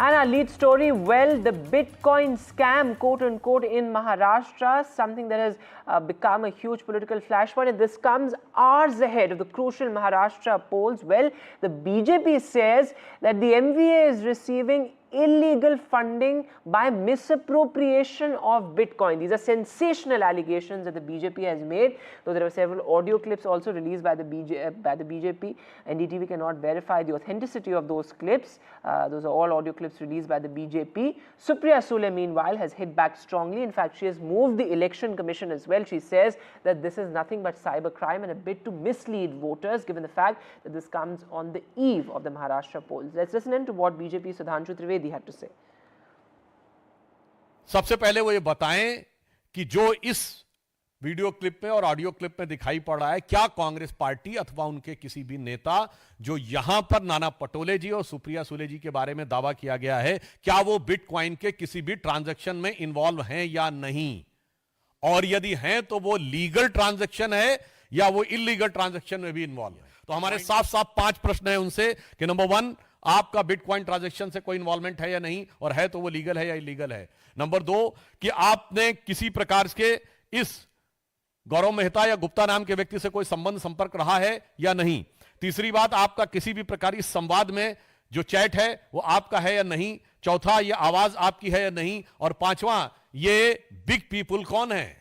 And our lead story, well, the Bitcoin scam, quote unquote, in Maharashtra, something that has become a huge political flashpoint. And this comes hours ahead of the crucial Maharashtra polls. Well, the BJP says that the MVA is receiving illegal funding by misappropriation of Bitcoin. These are sensational allegations that the BJP has made, though there were several audio clips also released by the BJP. NDTV cannot verify the authenticity of those clips. Those are all audio clips released by the BJP. Supriya Sule, meanwhile, has hit back strongly. In fact, she has moved the Election Commission as well. She says that this is nothing but cybercrime and a bid to mislead voters, given the fact that this comes on the eve of the Maharashtra polls. Let's listen in to what BJP Sudhanshu Trivedi had to say. सबसे पहले वो ये बताएं कि जो इस video clip में और ऑडियो क्लिप में दिखाई पड़ रहा है, क्या कांग्रेस पार्टी अथवा उनके किसी भी नेता जो यहां पर नाना पटोले जी और सुप्रिया सुले जी के बारे में दावा किया गया है, क्या वो बिटकॉइन के किसी भी ट्रांजैक्शन में इन्वॉल्व हैं या नहीं, और यदि हैं तो वो लीगल ट्रांजैक्शन है या वो इलीगल ट्रांजैक्शन में भी इन्वॉल्व है। तो हमारे साफ साफ 5 प्रश्न है उनसे कि नंबर 1, आपका बिटकॉइन ट्रांजैक्शन से कोई इन्वॉल्वमेंट है या नहीं, और है तो वो लीगल है या इलीगल है। नंबर 2, कि आपने किसी प्रकार के इस गौरव मेहता या गुप्ता नाम के व्यक्ति से कोई संबंध संपर्क रहा है या नहीं। तीसरी बात, आपका किसी भी प्रकार इस संवाद में जो चैट है वो आपका है या नहीं। चौथा, ये आवाज आपकी है या नहीं। और 5वां, ये बिग पीपुल कौन है।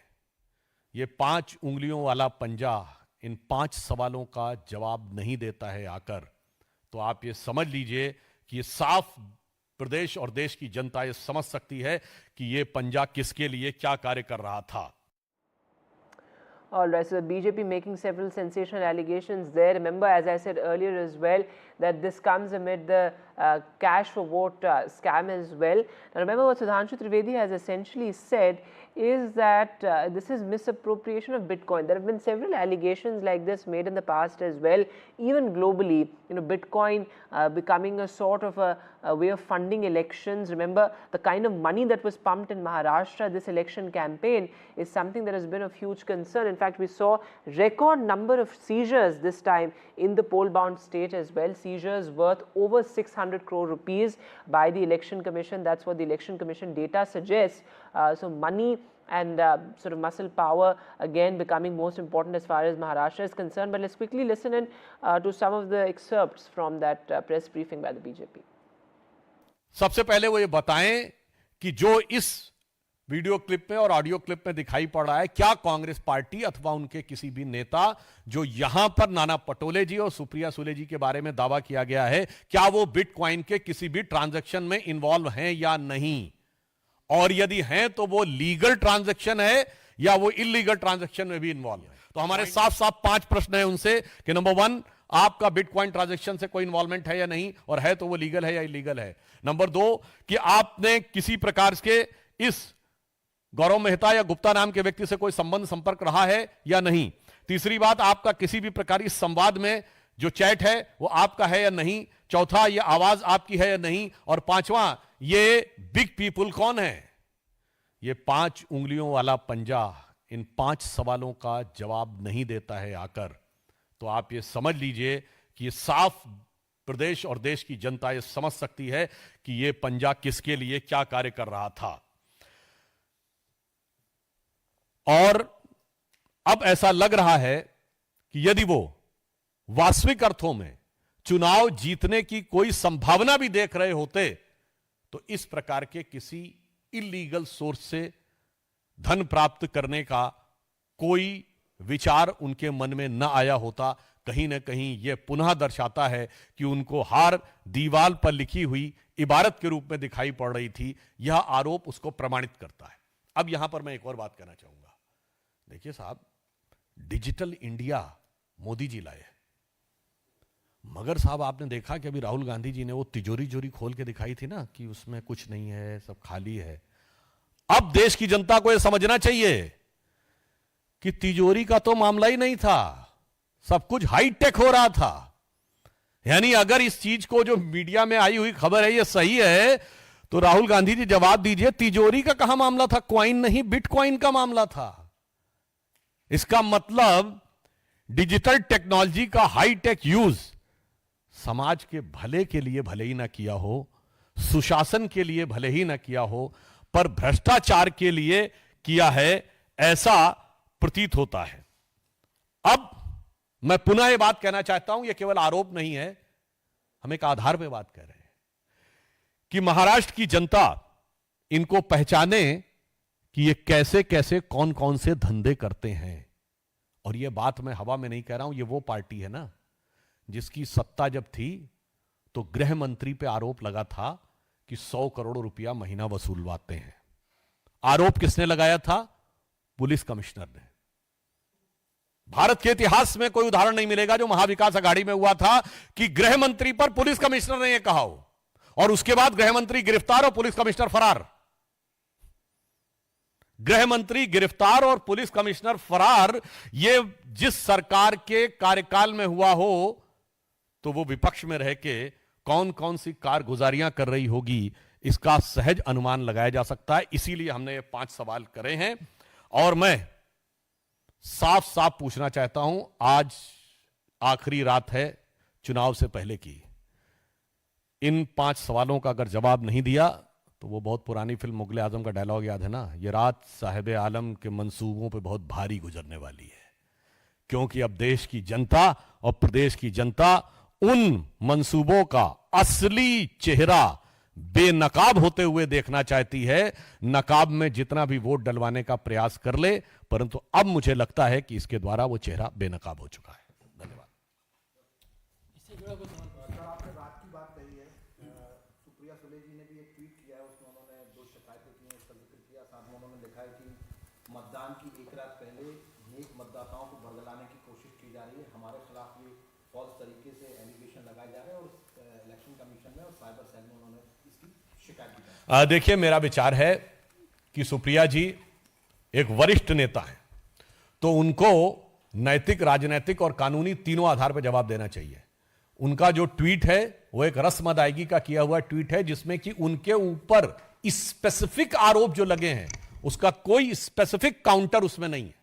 ये 5 उंगलियों वाला पंजा इन 5 सवालों का जवाब नहीं देता है आकर, तो आप ये समझ लीजिए कि ये साफ प्रदेश और देश की जनता ये समझ सकती है कि ये पंजा किसके लिए क्या कार्य कर रहा था। All right, so the BJP making several sensational allegations there. Remember, as I said earlier as well, that this comes amid the cash for vote scam as well. Now, remember what Sudhanshu Trivedi has essentially said is that this is misappropriation of Bitcoin. There have been several allegations like this made in the past as well, even globally. You know, Bitcoin becoming a sort of a way of funding elections. Remember, the kind of money that was pumped in Maharashtra this election campaign is something that has been of huge concern. In fact, we saw record number of seizures this time in the poll-bound state as well. Seizures worth over 600 crore rupees by the Election Commission. That's what the Election Commission data suggests. So money and sort of muscle power again becoming most important as far as Maharashtra is concerned. But let's quickly listen in to some of the excerpts from that press briefing by the BJP. सबसे पहले वो ये बताएं कि जो इस video clip में और ऑडियो क्लिप में दिखाई पड़ रहा है, क्या कांग्रेस पार्टी अथवा उनके किसी भी नेता जो यहां पर नाना पटोले जी और सुप्रिया सुले जी के बारे में दावा किया गया है, क्या वो बिटकॉइन के किसी भी ट्रांजैक्शन में इन्वॉल्व हैं या नहीं, और यदि हैं तो वो लीगल ट्रांजैक्शन है या वो इलीगल ट्रांजैक्शन में भी इन्वॉल्व है। तो हमारे साफ साफ 5 प्रश्न है उनसे कि नंबर 1, आपका बिटकॉइन ट्रांजैक्शन से कोई इन्वॉल्वमेंट है या नहीं, और है तो वो लीगल है या इलीगल है। नंबर 2, कि आपने किसी प्रकार के इस गौरव मेहता या गुप्ता नाम के व्यक्ति से कोई संबंध संपर्क रहा है या नहीं। तीसरी बात, आपका किसी भी प्रकार इस संवाद में जो चैट है वो आपका है या नहीं। चौथा, ये आवाज आपकी है या नहीं। और 5वां, ये बिग पीपुल कौन है। ये 5 उंगलियों वाला पंजा इन 5 सवालों का जवाब नहीं देता है आकर, तो आप ये समझ लीजिए कि ये साफ प्रदेश और देश की जनता ये समझ सकती है कि ये पंजा किसके लिए क्या कार्य कर रहा था। और अब ऐसा लग रहा है कि यदि वो वास्तविक अर्थों में चुनाव जीतने की कोई संभावना भी देख रहे होते, तो इस प्रकार के किसी इलीगल सोर्स से धन प्राप्त करने का कोई विचार उनके मन में न आया होता। कहीं ना कहीं यह पुनः दर्शाता है कि उनको हार दीवार पर लिखी हुई इबारत के रूप में दिखाई पड़ रही थी। यह आरोप उसको प्रमाणित करता है। अब यहां पर मैं एक और बात कहना चाहूंगा। देखिए साहब, डिजिटल इंडिया मोदी जी लाए, मगर साहब आपने देखा कि अभी राहुल गांधी जी ने वो तिजोरी खोल के दिखाई थी ना कि उसमें कुछ नहीं है, सब खाली है। अब देश की जनता को यह समझना चाहिए कि तिजोरी का तो मामला ही नहीं था, सब कुछ हाईटेक हो रहा था। यानी अगर इस चीज को जो मीडिया में आई हुई खबर है ये सही है, तो राहुल गांधी जी जवाब दीजिए, तिजोरी का कहां मामला था, कॉइन नहीं बिटकॉइन का मामला था। इसका मतलब डिजिटल टेक्नोलॉजी का हाईटेक यूज समाज के भले के लिए भले ही ना किया हो, सुशासन के लिए भले ही न किया हो, पर भ्रष्टाचार के लिए किया है, ऐसा प्रतीत होता है। अब मैं पुनः यह बात कहना चाहता हूं, यह केवल आरोप नहीं है, हम एक आधार पे बात कर रहे हैं कि महाराष्ट्र की जनता इनको पहचाने कि ये कैसे कैसे कौन कौन से धंधे करते हैं। और यह बात मैं हवा में नहीं कह रहा हूं, यह वो पार्टी है ना जिसकी सत्ता जब थी तो गृह मंत्री पे आरोप लगा था कि 100 करोड़ रुपया महीना वसूलवाते हैं। आरोप किसने लगाया था? पुलिस कमिश्नर ने। भारत के इतिहास में कोई उदाहरण नहीं मिलेगा जो महाविकास अघाड़ी में हुआ था कि गृह मंत्री पर पुलिस कमिश्नर ने यह कहा हो और उसके बाद गृह मंत्री गिरफ्तार और पुलिस कमिश्नर फरार। गृह मंत्री गिरफ्तार और पुलिस कमिश्नर फरार, यह जिस सरकार के कार्यकाल में हुआ हो तो वो विपक्ष में रह के कौन कौन सी कारगुजारियां कर रही होगी, इसका सहज अनुमान लगाया जा सकता है। इसीलिए हमने ये 5 सवाल करे हैं और मैं साफ साफ पूछना चाहता हूं, आज आखिरी रात है चुनाव से पहले की। इन 5 सवालों का अगर जवाब नहीं दिया तो वो बहुत पुरानी फिल्म मुगले आजम का डायलॉग याद है ना, ये रात साहिब आलम के मंसूबों पे बहुत भारी गुजरने वाली है। क्योंकि अब देश की जनता और प्रदेश की जनता उन मंसूबों का असली चेहरा बेनकाब होते हुए देखना चाहती है। नकाब में जितना भी वोट डलवाने का प्रयास कर ले, परंतु अब मुझे लगता है कि इसके द्वारा वो चेहरा बेनकाब हो चुका है। धन्यवाद। इससे जुड़ा कोई सवाल? सर, आपने रात की बात कही है, सुप्रिया सुले जी ने भी एक ट्वीट किया है, उसमें उन्होंने 2 शिकायतें की हैं, उसका जिक्र किया। साथ में उन्होंने लिखा है कि मतदान की एक रात पहले नेक मतदाताओं को भड़काने की कोशिश की जा रही है, हमारे खिलाफ ये फॉल्स तरीके से एलिगेशन लगाए जा रहे हैं और इलेक्शन कमीशन में और साइबर सेल में उन्होंने इसकी शिकायत की। देखिए, मेरा विचार है कि सुप्रिया जी एक वरिष्ठ नेता है तो उनको नैतिक, राजनीतिक और कानूनी तीनों आधार पर जवाब देना चाहिए। उनका जो ट्वीट है वो एक रस्म अदायगी का किया हुआ ट्वीट है जिसमें कि उनके ऊपर स्पेसिफिक आरोप जो लगे हैं उसका कोई स्पेसिफिक काउंटर उसमें नहीं है।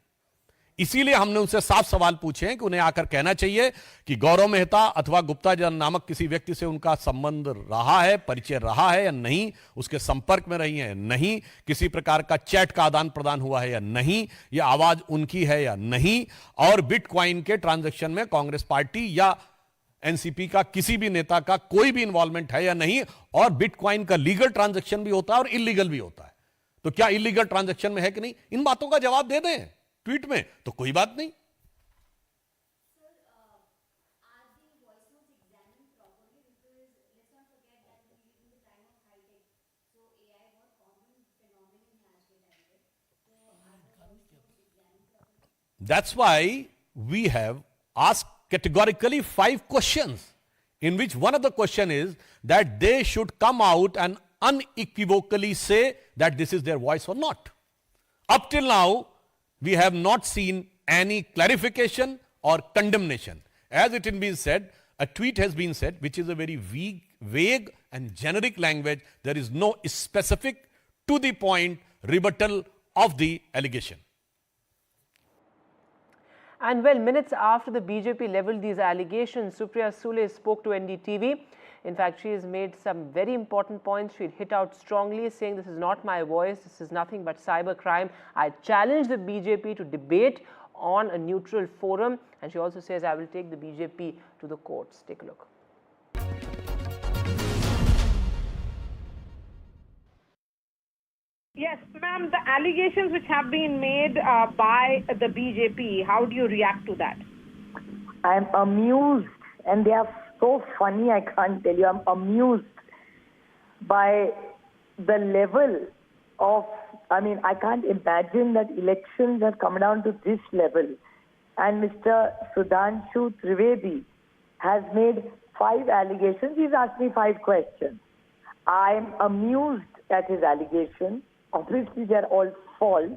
इसीलिए हमने उनसे साफ सवाल पूछे हैं कि उन्हें आकर कहना चाहिए कि गौरव मेहता अथवा गुप्ता नामक किसी व्यक्ति से उनका संबंध रहा है, परिचय रहा है या नहीं, उसके संपर्क में रही है नहीं, किसी प्रकार का चैट का आदान प्रदान हुआ है या नहीं, यह आवाज उनकी है या नहीं, और बिटकॉइन के ट्रांजैक्शन में कांग्रेस पार्टी या एनसीपी का किसी भी नेता का कोई भी इंवॉल्वमेंट है या नहीं, और बिटकॉइन का लीगल ट्रांजैक्शन भी होता है और इलीगल भी होता है। तो क्या इलीगल ट्रांजैक्शन में है कि नहीं, इन बातों का जवाब दे दें ट्वीट में तो कोई बात नहीं। That's why we have asked categorically 5 questions, in which one of the question is that they should come out and unequivocally say that this is their voice or not. Up till now, we have not seen any clarification or condemnation. As it has been said, a tweet has been said, which is a very vague and generic language. There is no specific, to the point rebuttal of the allegation. And well, minutes after the BJP leveled these allegations, Supriya Sule spoke to NDTV. In fact, she has made some very important points. She hit out strongly, saying this is not my voice, this is nothing but cyber crime. I challenge the BJP to debate on a neutral forum. And she also says, I will take the BJP to the courts. Take a look. Yes, ma'am, the allegations which have been made by the BJP, how do you react to that? I'm amused, and they are so funny, I can't tell you. I'm amused by the level of, I can't imagine that elections have come down to this level. And Mr. Sudhanshu Trivedi has made 5 allegations. He's asked me 5 questions. I'm amused at his allegations. Obviously, they're all false.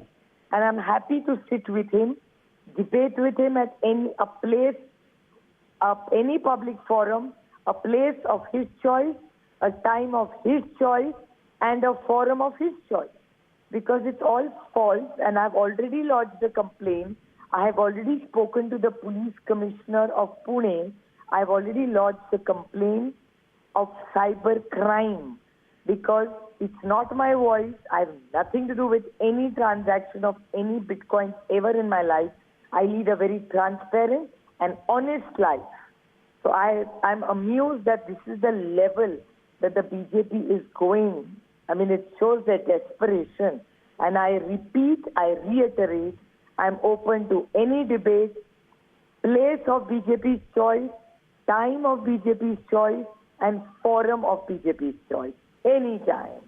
And I'm happy to sit with him, debate with him at any public forum, a place of his choice, a time of his choice, and a forum of his choice. Because it's all false, and I've already lodged a complaint. I have already spoken to the police commissioner of Pune. I've already lodged a complaint of cyber crime. because it's not my voice. I have nothing to do with any transaction of any Bitcoin ever in my life. I lead a very transparent and honest life. So I'm amused that this is the level that the BJP is going. I mean, it shows their desperation. And I repeat, I reiterate, I'm open to any debate, place of BJP's choice, time of BJP's choice, and forum of BJP's choice. Anytime.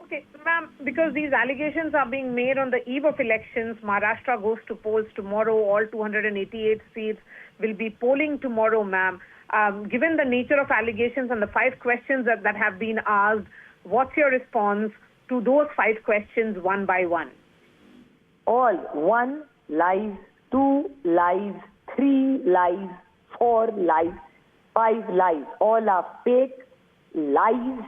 Okay, ma'am, because these allegations are being made on the eve of elections, Maharashtra goes to polls tomorrow. All 288 seats will be polling tomorrow, ma'am. Given the nature of allegations and the 5 questions that have been asked, what's your response to those 5 questions one by one? All 1 lies, 2 lies, 3 lies, 4 lies, 5 lies. All are fake lies,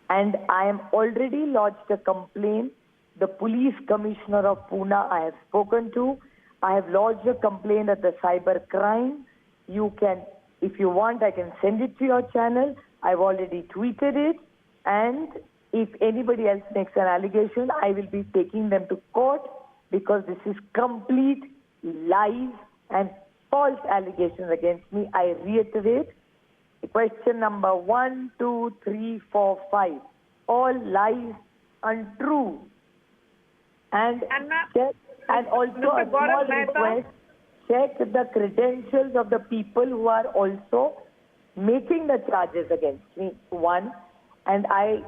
and I am already lodged a complaint. The police commissioner of Pune I have spoken to. I have lodged a complaint at the cyber crime. You can, if you want, I can send it to your channel. I've already tweeted it, and if anybody else makes an allegation, I will be taking them to court, because this is complete lies and false allegations against me. I reiterate, question number 1, 2, 3, 4, 5, all lies, untrue. And also a small request, check the credentials of the people who are also making the charges against me. 1, and I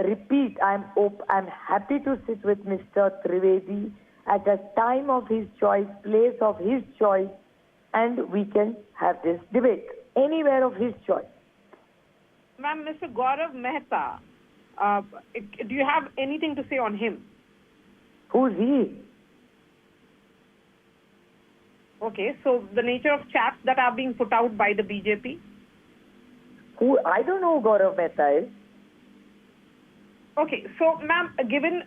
repeat, I'm happy to sit with Mr. Trivedi at a time of his choice, place of his choice, and we can have this debate anywhere of his choice. Ma'am, Mr. Gaurav Mehta, do you have anything to say on him? Who's he? Okay, so the nature of chats that are being put out by the BJP? Who? I don't know who Gaurav Mehta is. Okay, so ma'am, given,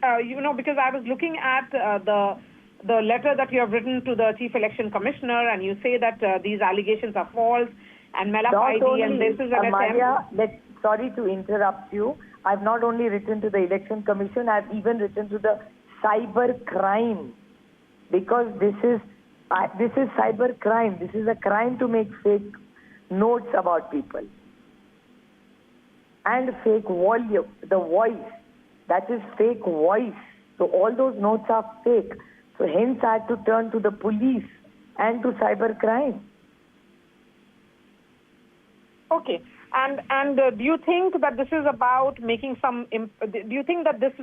because I was looking at the letter that you have written to the Chief Election Commissioner, and you say that these allegations are false and Malapai, and this is an attempt. Sorry to interrupt you. I've not only written to the Election Commission, I've even written to the cyber crime, because this is cyber crime. This is a crime to make fake notes about people. And fake volume, the voice, that is fake voice. So all those notes are fake. So hence I had to turn to the police and to cyber crime. Okay, and do you think that this is about making some? Do you think that this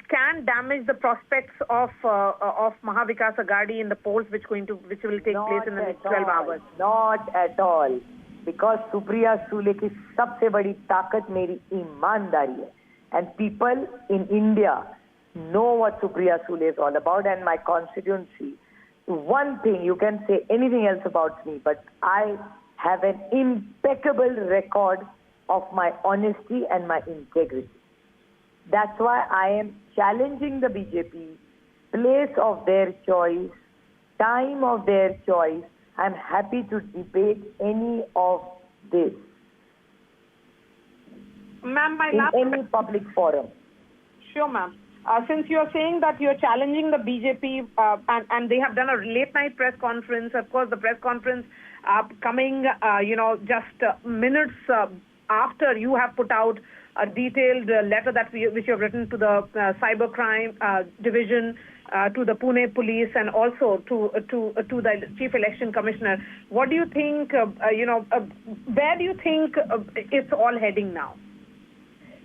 can damage the prospects of Mahavikas Aghadi in the polls, which will take place in the next 12 hours? Not at all. Because Supriya Sule की सबसे बड़ी ताकत मेरी ईमानदारी है. And people in India know what Supriya Sule is all about, and my constituency. One thing, you can say anything else about me, but I have an impeccable record of my honesty and my integrity. That's why I am challenging the BJP, place of their choice, time of their choice. I'm happy to debate any of this ma'am, in any public forum. Sure, ma'am. Since you're saying that you're challenging the BJP and they have done a late night press conference, of course, the press conference coming, just minutes after you have put out a detailed letter which you have written to the cybercrime division, to the Pune police, and also to the Chief Election Commissioner. What do you think? Where do you think it's all heading now?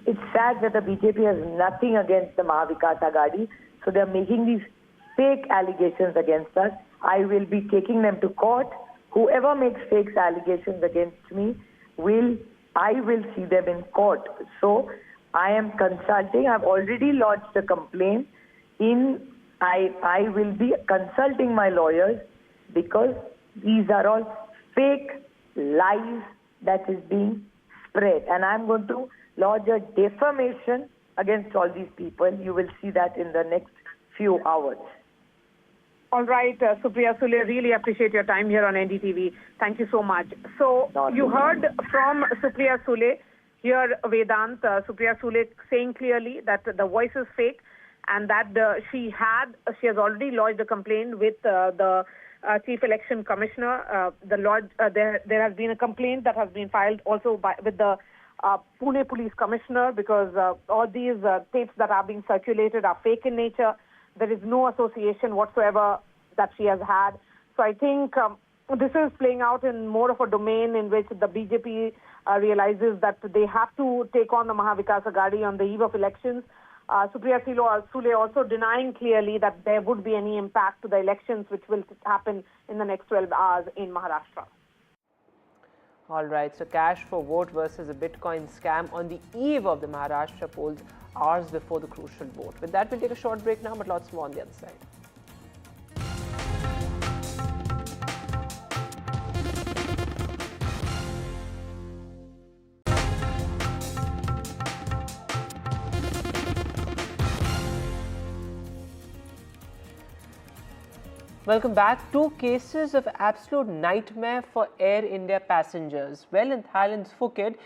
It's sad that the BJP has nothing against the Mahavikas Aghadi, so they're making these fake allegations against us. I will be taking them to court. Whoever makes fake allegations against me, I will see them in court. So I am consulting. I've already lodged a complaint. I will be consulting my lawyers, because these are all fake lies that is being spread. And I'm going to lodge a defamation against all these people. You will see that in the next few hours. All right, Supriya Sule, really appreciate your time here on NDTV. Thank you so much. So you heard from Supriya Sule. Here, Vedant, Supriya Sule saying clearly that the voice is fake and that she has already lodged a complaint with the Chief Election Commissioner. There has been a complaint that has been filed also with the Pune Police Commissioner, because all these tapes that are being circulated are fake in nature. There is no association whatsoever that she has had. So I think this is playing out in more of a domain in which the BJP realizes that they have to take on the Mahavikas Aghadi on the eve of elections. Supriya Sule also denying clearly that there would be any impact to the elections which will happen in the next 12 hours in Maharashtra. All right, so cash for vote versus a Bitcoin scam on the eve of the Maharashtra polls, hours before the crucial vote. With that, we'll take a short break now, but lots more on the other side. Welcome back. Two cases of absolute nightmare for Air India passengers. Well, in Thailand's Phuket,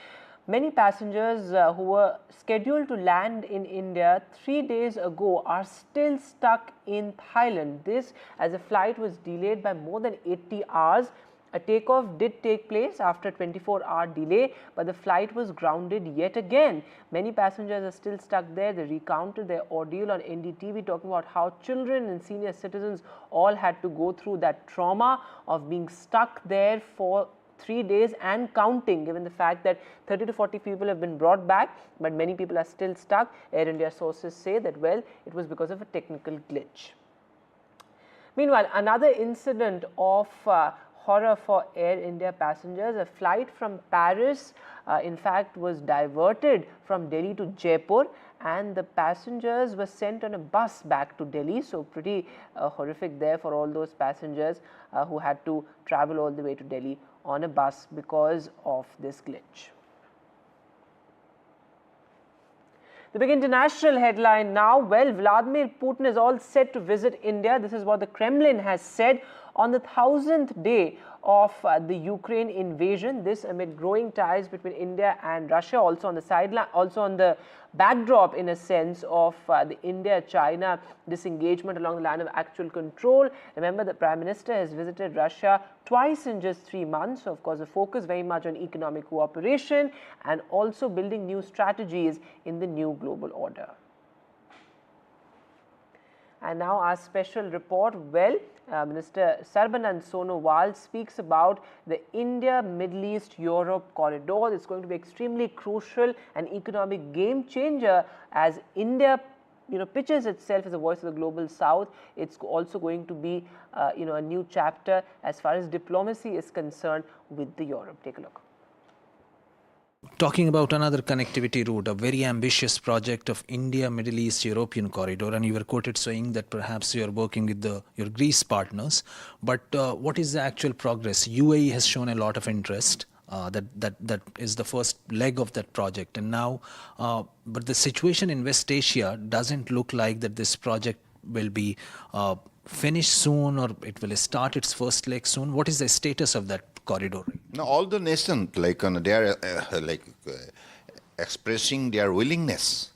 many passengers who were scheduled to land in India 3 days ago are still stuck in Thailand. This as a flight was delayed by more than 80 hours. A takeoff did take place after a 24-hour delay, but the flight was grounded yet again. Many passengers are still stuck there. They recounted their ordeal on NDTV, talking about how children and senior citizens all had to go through that trauma of being stuck there for 3 days and counting, given the fact that 30 to 40 people have been brought back, but many people are still stuck. Air India sources say that, well, it was because of a technical glitch. Meanwhile, another incident of horror for Air India passengers. A flight from Paris, in fact, was diverted from Delhi to Jaipur, and the passengers were sent on a bus back to Delhi. So pretty horrific there for all those passengers who had to travel all the way to Delhi on a bus because of this glitch. The big international headline now, well, Vladimir Putin is all set to visit India. This is what the Kremlin has said on the 1000th day of the Ukraine invasion. This amid growing ties between India and Russia, also on the sideline, also on the backdrop in a sense of the India-China disengagement along the line of actual control. Remember, the Prime Minister has visited Russia twice in just 3 months. So, of course, the focus very much on economic cooperation and also building new strategies in the new global order. And now our special report. Well, Minister Sarbanand Sonowal speaks about the India-Middle East-Europe corridor. It's going to be extremely crucial and economic game changer as India pitches itself as a voice of the global south. It's also going to be a new chapter as far as diplomacy is concerned with the Europe. Take a look. Talking about another connectivity route, a very ambitious project of India, Middle East, European corridor, and you were quoted saying that perhaps you are working with your Greece partners. But what is the actual progress? UAE has shown a lot of interest. That is the first leg of that project, and now, but the situation in West Asia doesn't look like that this project will be finished soon, or it will start its first leg soon. What is the status of that corridor? Now, all the nations, they are expressing their willingness,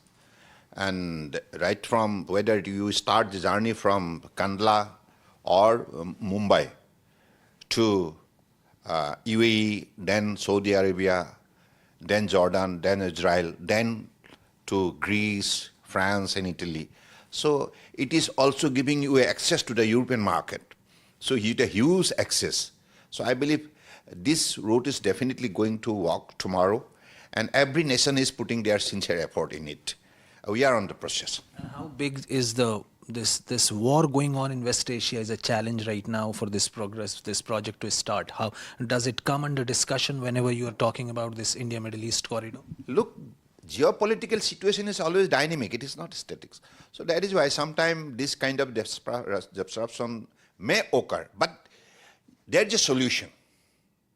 and right from whether you start the journey from Kandla or Mumbai to UAE, then Saudi Arabia, then Jordan, then Israel, then to Greece, France, and Italy. So it is also giving you access to the European market. So you get a huge access. So I believe this route is definitely going to work tomorrow, and every nation is putting their sincere effort in it. We are on the process. How big is this war going on in West Asia is a challenge right now for this project to start? How does it come under discussion whenever you are talking about this India-Middle East corridor? Look, geopolitical situation is always dynamic. It is not static. So that is why sometimes this kind of disruption may occur. But there is a solution.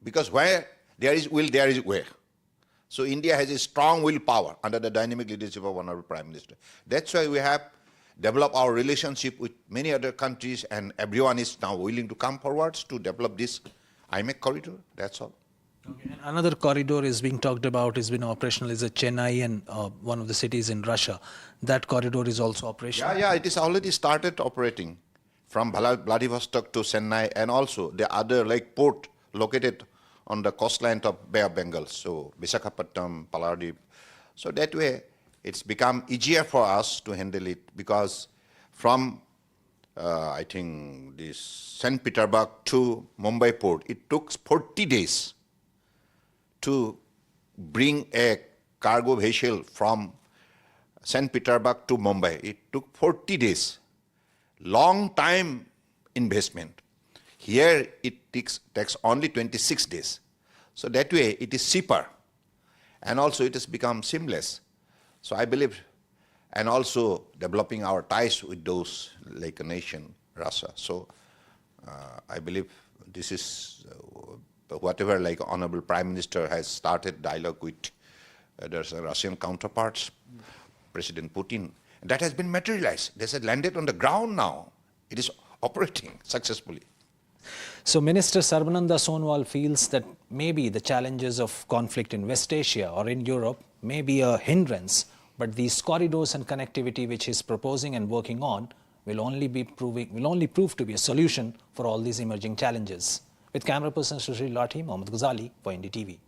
Because where there is will, there is way. So India has a strong willpower under the dynamic leadership of Honorable Prime Minister. That's why we have developed our relationship with many other countries, and everyone is now willing to come forwards to develop this IMEC corridor. That's all. Okay. And another corridor is being talked about, is been operational, is a Chennai and one of the cities in Russia. That corridor is also operational. Yeah, it is already started operating from Vladivostok to Chennai, and also the other like port located on the coastline of Bay of Bengal, so Visakhapatnam, Paradip. So that way, it's become easier for us to handle it, because from I think this St. Petersburg to Mumbai port, it took 40 days to bring a cargo vessel from St. Petersburg to Mumbai. It took 40 days. Long time investment. Here it takes only 26 days. So that way it is cheaper, and also it has become seamless. So I believe, and also developing our ties with those like a nation, Russia. So I believe this is whatever like Honorable Prime Minister has started dialogue with there's Russian counterparts, President Putin. That has been materialized. This has landed on the ground now. It is operating successfully. So Minister Sarbananda Sonowal feels that maybe the challenges of conflict in West Asia or in Europe may be a hindrance, but these corridors and connectivity which he is proposing and working on will only prove to be a solution for all these emerging challenges. With camera person Sushil Lathi, Mohammad Ghazali for NDTV.